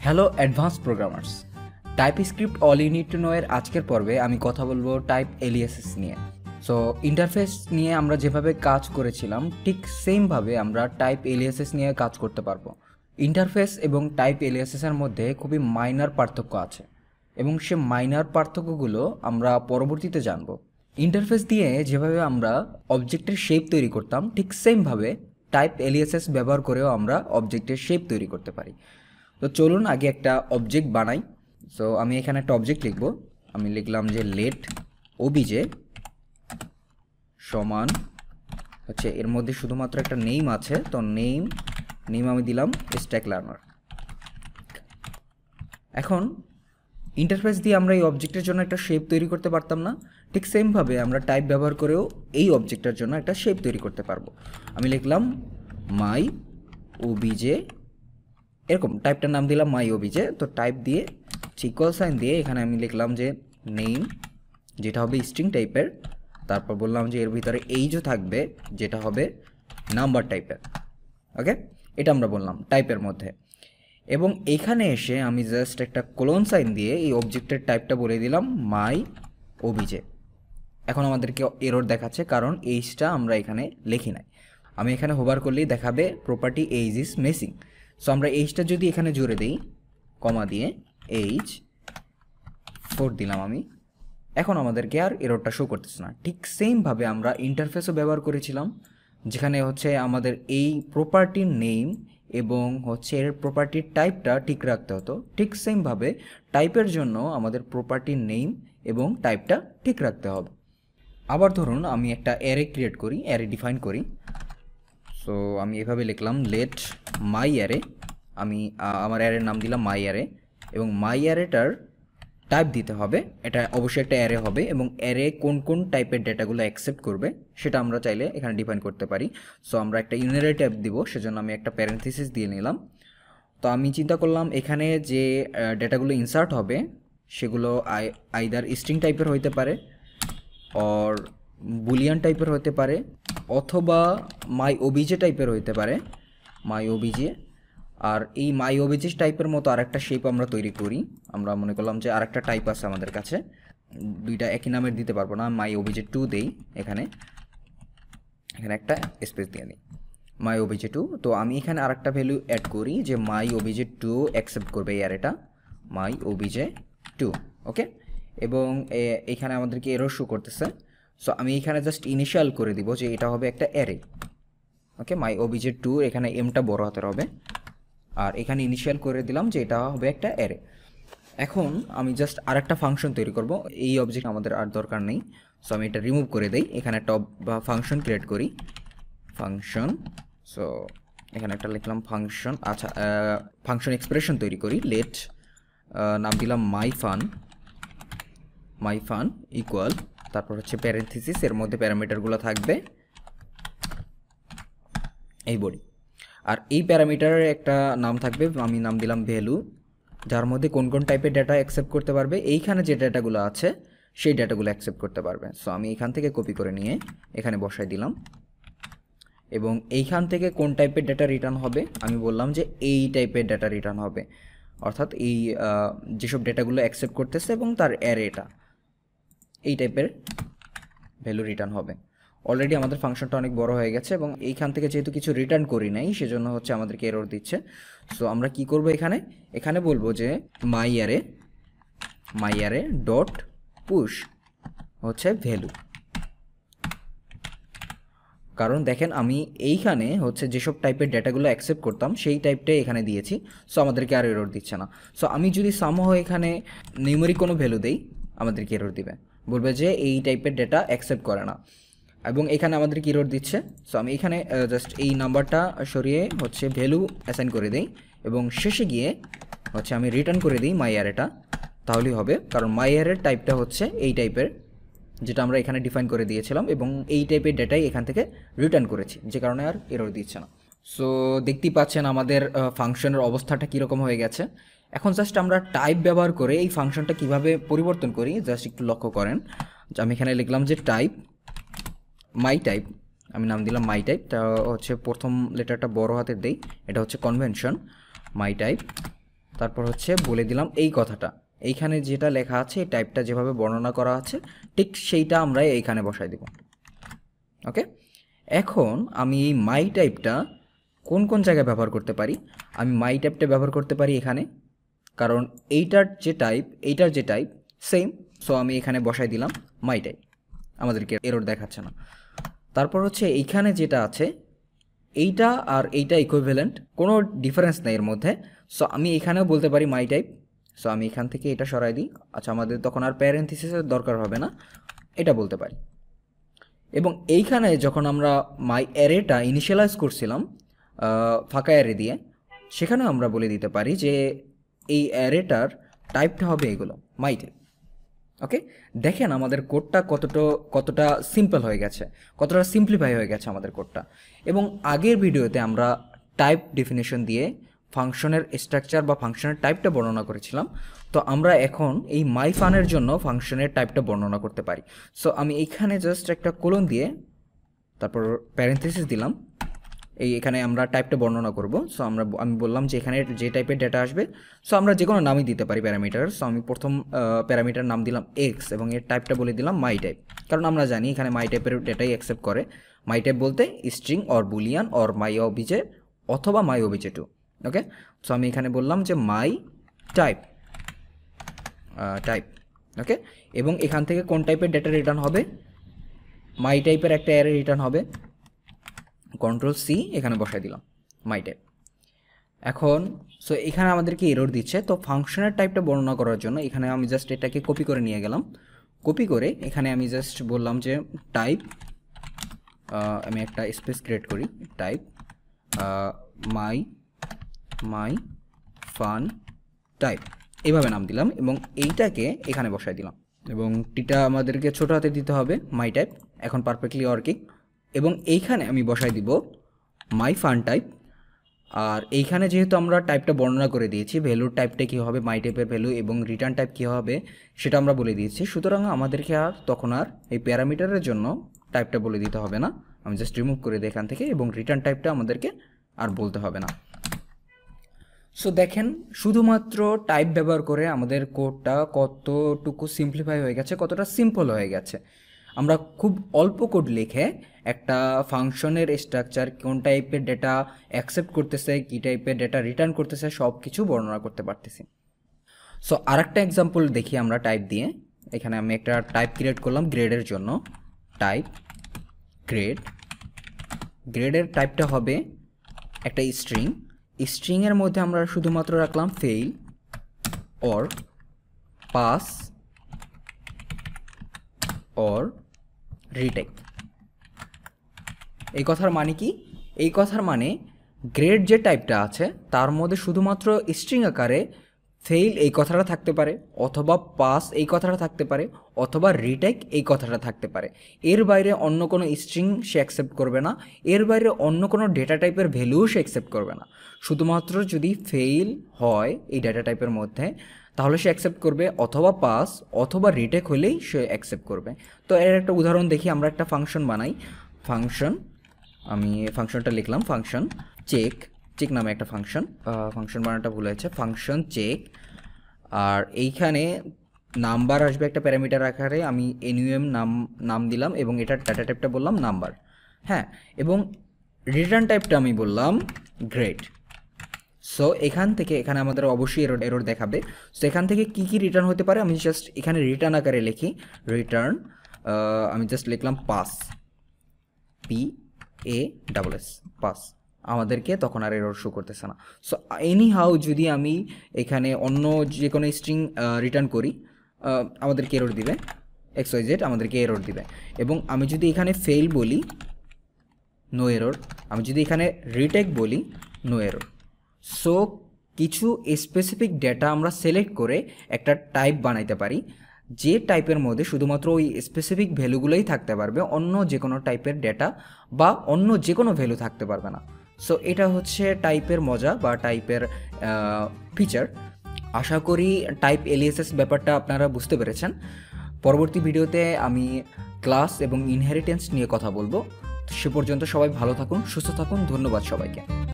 Hello advance programmers, type script all you need to know এর আজকের পর্বে আমি কথা বলবো টাইপ এলিয়াসেস নিয়ে। সো ইন্টারফেস নিয়ে আমরা যেভাবে কাজ করেছিলাম ঠিক সেমভাবে আমরা টাইপ এলিয়াসেস নিয়ে কাজ করতে পারবো। ইন্টারফেস এবং টাইপ এলিয়াসেসের মধ্যে খুবই মাইনর পার্থক্য আছে এবং সে মাইনর পার্থক্যগুলো আমরা পরবর্তীতে জানব। ইন্টারফেস দিয়ে যেভাবে আমরা অবজেক্টের শেপ তৈরি করতাম ঠিক সেমভাবে টাইপ এলিয়াসেস ব্যবহার করেও আমরা অবজেক্টের শেপ তৈরি করতে পারি। তো চলুন আগে একটা অবজেক্ট বানাই। সো আমি এখানে একটা অবজেক্ট লিখব। আমি লিখলাম যে লেট ওবিজে সমান হচ্ছে এর মধ্যে শুধুমাত্র একটা নেম আছে, তো নেম আমি দিলাম স্ট্যাক লার্নার। এখন ইন্টারফেস দিয়ে আমরা এই অবজেক্টের জন্য একটা শেপ তৈরি করতে পারতাম না, ঠিক সেমভাবে আমরা টাইপ ব্যবহার করেও এই অবজেক্টের জন্য একটা শেপ তৈরি করতে পারবো। আমি লিখলাম মাই ওবিজে, এরকম টাইপটার নাম দিলাম মাই ওবিজে। তো টাইপ দিয়ে ইকুয়াল সাইন দিয়ে এখানে আমি লিখলাম যে নেম, যেটা হবে স্ট্রিং টাইপের, তারপর বললাম যে এর ভিতরে এইজও থাকবে যেটা হবে নাম্বার টাইপের। ওকে, এটা আমরা বললাম টাইপের মধ্যে। এবং এখানে এসে আমি জাস্ট একটা কোলন সাইন দিয়ে এই অবজেক্টের টাইপটা বলে দিলাম মাই ওবিজে। এখন আমাদেরকে এরর দেখাচ্ছে কারণ এইজটা আমরা এখানে লিখি নাই। আমি এখানে হোভার করলেই দেখাবে property age is missing. So আমরা এইজটা যদি এখানে জুড়ে দিই কমা দিয়ে এইজ 4 দিলাম আমি, এখন আমাদেরকে আর এররটা শো করতেছে না। ঠিক সেমভাবে আমরা ইন্টারফেসও ব্যবহার করেছিলাম, যেখানে হচ্ছে আমাদের এই প্রপার্টির নেম এবং হচ্ছে এর প্রপার্টির টাইপটা ঠিক রাখতে হতো। ঠিক সেমভাবে টাইপের জন্য আমাদের প্রপার্টির নেম এবং টাইপটা ঠিক রাখতে হবে। আবার ধরুন আমি একটা অ্যারে ক্রিয়েট করি, অ্যারে ডিফাইন করি। সো আমি এভাবে লিখলাম লেট মাই অ্যারে, আমি আমার অ্যারের নাম দিলাম মাই অ্যারে এবং মাই অ্যারেটার টাইপ দিতে হবে, এটা অবশ্যই একটা অ্যারে হবে এবং অ্যারে কোন কোন টাইপের ডেটাগুলো অ্যাকসেপ্ট করবে সেটা আমরা চাইলে এখানে ডিফাইন করতে পারি। সো আমরা একটা ইউনারি টাইপ দিব, সেজন্য আমি একটা প্যারেন্থেসিস দিয়ে নিলাম। তো আমি চিন্তা করলাম এখানে যে ডেটাগুলো ইনসার্ট হবে সেগুলো আইদার স্ট্রিং টাইপের হইতে পারে অর বুলিয়ান টাইপের হতে পারে অথবা মাই ওবিজে টাইপের হইতে পারে, মাই ওবিজে। আর এই মাই ওবিজে টাইপের মতো আরেকটা শেপ আমরা তৈরি করি। আমরা মনে করলাম যে আরেকটা টাইপ আছে আমাদের কাছে, দুইটা একই নামের দিতে পারবো না, মাই ওবিজে 2 দেই, এখানে একটা স্পেস দিয়ে নিই মাই ওবিজে 2। তো আমি এখানে আরেকটা ভ্যালু অ্যাড করি যে মাই ওবিজে 2 অ্যাকসেপ্ট করবে এই অ্যারেটা মাই ওবিজে 2। ওকে, এবং এখানে আমাদেরকে এরর শো করতেছে। সো আমি এখানে জাস্ট ইনিশিয়াল করে দিব যে এটা হবে একটা অ্যারে। ওকে, মাই ওবিজে 2 এখানে এমটা বড় হাতের হবে আর এখানে ইনিশিয়াল করে দিলাম যে এটা হবে একটা অ্যারে। এখন আমি জাস্ট আরেকটা ফাংশন তৈরি করব, এই অবজেক্ট আমাদের আর দরকার নেই। সো আমি এটা রিমুভ করে দেই, এখানে একটা ফাংশন ক্রিয়েট করি, ফাংশন। সো এখানে একটা লিখলাম ফাংশন। আচ্ছা, ফাংশন এক্সপ্রেশন তৈরি করি, লেট নাম দিলাম মাই ফান ইকুয়াল, তারপর হচ্ছে প্যারেন্থেসিস, এর মধ্যে প্যারামিটারগুলো থাকবে এই বডি, আর এই প্যারামিটারের একটা নাম থাকবে, আমি নাম দিলাম ভ্যালু, যার মধ্যে কোন কোন টাইপের ডেটা অ্যাকসেপ্ট করতে পারবে, এইখানে যে ডেটাগুলো আছে সেই ডেটাগুলো অ্যাকসেপ্ট করতে পারবে। সো আমি এখান থেকে কপি করে নিয়ে এখানে বসাই দিলাম এবং এইখান থেকে কোন টাইপের ডেটা রিটার্ন হবে আমি বললাম যে এই টাইপের ডেটা রিটার্ন হবে, অর্থাৎ এই যেসব ডেটাগুলো অ্যাকসেপ্ট করতেছে এবং তার অ্যারেটা এই টাইপের ভ্যালু রিটার্ন হবে। অলরেডি আমাদের ফাংশনটা অনেক বড় হয়ে গেছে এবং এইখান থেকে যেহেতু কিছু রিটার্ন করি নাই সেজন্য হচ্ছে আমাদেরকে এরর দিচ্ছে। সো আমরা কি করব, এখানে বলবো যে মাই অ্যারে ডট পুশ হচ্ছে ভ্যালু। কারণ দেখেন আমি এইখানে হচ্ছে যেসব টাইপের ডেটাগুলো অ্যাকসেপ্ট করতাম সেই টাইপটাই এখানে দিয়েছি, সো আমাদেরকে আর এরর দিচ্ছে না। সো আমি যদি সামহ এখানে নিউমেরিক কোনো ভ্যালু দেই আমাদেরকে এরর দিবে, বলবে যে এই টাইপের ডেটা অ্যাকসেপ্ট করে না, এবং এখানে আমাদেরকে এরর দিচ্ছে। সো আমি এখানে জাস্ট এই নাম্বারটা সরিয়ে হচ্ছে ভ্যালু অ্যাসাইন করে দিই এবং শেষে গিয়ে হচ্ছে আমি রিটার্ন করে দিই মাই অ্যারেটা, তাহলেই হবে। কারণ মাই অ্যারের টাইপটা হচ্ছে এই টাইপের যেটা আমরা এখানে ডিফাইন করে দিয়েছিলাম এবং এই টাইপের ডেটাই এখান থেকে রিটার্ন করেছি, যে কারণে আর এরর দিচ্ছে না। সো দেখতেই পাচ্ছেন আমাদের ফাংশনের অবস্থাটা কীরকম হয়ে গেছে। এখন জাস্ট আমরা টাইপ ব্যবহার করে এই ফাংশনটা কিভাবে পরিবর্তন করি জাস্ট একটু লক্ষ্য করেন। আমি এখানে লিখলাম যে টাইপ মাই টাইপ, আমি নাম দিলাম মাই টাইপ, তা হচ্ছে প্রথম লেটারটা বড় হাতের দেই, এটা হচ্ছে কনভেনশন মাই টাইপ তারপর হচ্ছে বলে দিলাম এই কথাটা, এইখানে যেটা লেখা আছে এই টাইপটা যেভাবে বর্ণনা করা আছে ঠিক সেইটা আমরা এইখানে বসাই দেব। ওকে, এখন আমি এই মাই টাইপটা কোন কোন জায়গায় ব্যবহার করতে পারি? আমি মাই টাইপটা ব্যবহার করতে পারি এখানে, কারণ এইটার যে টাইপ সেম। সো আমি এখানে বসাই দিলাম মাই টাইপ, আমাদেরকে এরর দেখাচ্ছে না। তারপর হচ্ছে এইখানে যেটা আছে এইটা আর এইটা ইকুইভ্যালেন্ট, কোনো ডিফারেন্স নেই এর মধ্যে। সো আমি এখানেও বলতে পারি মাই টাইপ। সো আমি এখান থেকে এটা সরাই দিই। আচ্ছা, আমাদের তখন আর প্যারেন্থেসিসের দরকার হবে না, এটা বলতে পারি। এবং এইখানে যখন আমরা মাই অ্যারেটা ইনিশিয়ালাইজ করছিলাম ফাঁকা অ্যারে দিয়ে, সেখানেও আমরা বলে দিতে পারি যে এই অ্যারেটার টাইপটা হবে এগুলো মাই টাইপ। ওকে, দেখেন আমাদের কোডটা কতটা সিম্পল হয়ে গেছে, কতটা সিম্পলিফাই হয়ে গেছে আমাদের কোডটা। এবং আগের ভিডিওতে আমরা টাইপ ডেফিনেশন দিয়ে ফাংশনের স্ট্রাকচার বা ফাংশনের টাইপটা বর্ণনা করেছিলাম। তো আমরা এখন এই মাই ফানের জন্য ফাংশনের টাইপটা বর্ণনা করতে পারি। সো আমি এইখানে জাস্ট একটা কোলন দিয়ে তারপর প্যারেন্থেসিস দিলাম, এখানে আমরা টাইপটা বর্ণনা করব। সো আমি বললাম যে এখানে যে টাইপের ডেটা আসবে, সো আমরা যে কোনো নামই দিতে পারি প্যারামিটার। সো আমি প্রথম প্যারামিটার নাম দিলাম এক্স এবং এর টাইপটা বলে দিলাম মাই টাইপ, কারণ আমরা জানি এখানে মাই টাইপের ডেটাই অ্যাকসেপ্ট করে। মাই টাইপ বলতে string or Boolean or my OBJ অথবা মাই ওবিজে টু। ওকে, সো আমি এখানে বললাম যে মাই টাইপ। ওকে, এবং এখান থেকে কোন টাইপের ডেটা রিটার্ন হবে? মাই টাইপের একটা অ্যারে রিটার্ন হবে। কন্ট্রোল সি এখানে বসাই দিলাম মাই টাইপ। এখন সো এখানে আমাদেরকে এরর দিচ্ছে, তো ফাংশনের টাইপটা বর্ণনা করার জন্য এখানে আমি জাস্ট এটাকে কপি করে নিয়ে গেলাম। কপি করে এখানে আমি জাস্ট বললাম যে টাইপ, আমি একটা স্পেস ক্রিয়েট করি, টাইপ মাই ফান টাইপ, এইভাবে নাম দিলাম এবং এইটাকে এখানে বসাই দিলাম। এবং টিটা আমাদেরকে ছোটো হাতে দিতে হবে, মাই টাইপ এখন পারফেক্টলি ওয়ার্কিং। এবং এইখানে আমি বসাই দিব মাই ফান টাইপ। আর এইখানে যেহেতু আমরা টাইপটা বর্ণনা করে দিয়েছি, ভ্যালুর টাইপটা কী হবে, মাই টাইপের ভ্যালু এবং রিটার্ন টাইপ কী হবে সেটা আমরা বলে দিয়েছি। সুতরাং আমাদেরকে তখন আর এই প্যারামিটারের জন্য টাইপটা বলে দিতে হবে না, আমি জাস্ট রিমুভ করে দিই এখান থেকে, এবং রিটার্ন টাইপটা আমাদেরকে আর বলতে হবে না। সো দেখেন শুধুমাত্র টাইপ ব্যবহার করে আমাদের কোডটা কতটুকু সিম্পলিফাই হয়ে গেছে, কতটা সিম্পল হয়ে গেছে। আমরা খুব অল্প কোড লিখে একটা ফাংশনের স্ট্রাকচার, কোন টাইপের ডেটা অ্যাকসেপ্ট করতেছে, কী টাইপের ডেটা রিটার্ন করতেছে, সব কিছু বর্ণনা করতে পারতেছি। সো আরেকটা এক্সাম্পল দেখি আমরা টাইপ দিয়ে। এখানে আমি একটা টাইপ ক্রিয়েট করলাম গ্রেডের জন্য, টাইপ গ্রেডের টাইপটা হবে একটা স্ট্রিং। স্ট্রিংয়ের মধ্যে আমরা শুধুমাত্র রাখলাম fail or pass or retake. এই কথার মানে কি? এই কথার মানে গ্রেড যে টাইপটা আছে তার মধ্যে শুধুমাত্র স্ট্রিং আকারে ফেইল এই কথাটা থাকতে পারে, অথবা পাস এই কথাটা থাকতে পারে, অথবা রিটেক এই কথাটা থাকতে পারে। এর বাইরে অন্য কোনো স্ট্রিং সে অ্যাকসেপ্ট করবে না, এর বাইরে অন্য কোনো ডেটা টাইপের ভ্যালুও সে অ্যাকসেপ্ট করবে না। শুধুমাত্র যদি ফেইল হয় এই ডেটা টাইপের মধ্যে তাহলে সে অ্যাকসেপ্ট করবে, অথবা পাস অথবা রিটেক হলেই সে অ্যাকসেপ্ট করবে। তো এর একটা উদাহরণ দেখি, আমরা একটা ফাংশন বানাই। আমি ফাংশনটা লিখলাম ফাংশন চেক নামে একটা ফাংশন বানানোটা ভুল হয়েছে, ফাংশন চেক। আর এইখানে নাম্বার আসবে একটা প্যারামিটার আকারে, আমি এনইউএম নাম দিলাম এবং এটার ডাটা টাইপটা বললাম নাম্বার। হ্যাঁ, এবং রিটার্ন টাইপটা আমি বললাম গ্রেড। সো এখান থেকে এখানে আমাদের অবশ্যই এরর দেখাবে। সো এখান থেকে কী কী রিটার্ন হতে পারে আমি জাস্ট এখানে রিটার্ন আকারে লিখি। রিটার্ন আমি জাস্ট লিখলাম পাস, PASS পাস, আমাদেরকে তখন আর এরর শো করতেছে না। সো এনি হাউ যদি আমি এখানে অন্য যে কোনো স্ট্রিং রিটার্ন করি আমাদেরকে এরর দিবে, XYZ আমাদেরকে এরর দিবে। এবং আমি যদি এখানে ফেইল বলি নো এরর, আমি যদি এখানে রিটেক বলি নো এরর। সো কিছু স্পেসিফিক ডেটা আমরা সিলেক্ট করে একটা টাইপ বানাইতে পারি, যে টাইপের মধ্যে শুধুমাত্র ওই স্পেসিফিক ভ্যালুগুলোই থাকতে পারবে, অন্য যে কোনো টাইপের ডেটা বা অন্য যে কোনো ভ্যালু থাকতে পারবে না। সো এটা হচ্ছে টাইপের মজা বা টাইপের ফিচার। আশা করি টাইপ এলিয়াসেস ব্যাপারটা আপনারা বুঝতে পেরেছেন। পরবর্তী ভিডিওতে আমি ক্লাস এবং ইনহেরিটেন্স নিয়ে কথা বলবো। সে পর্যন্ত সবাই ভালো থাকুন, সুস্থ থাকুন। ধন্যবাদ সবাইকে।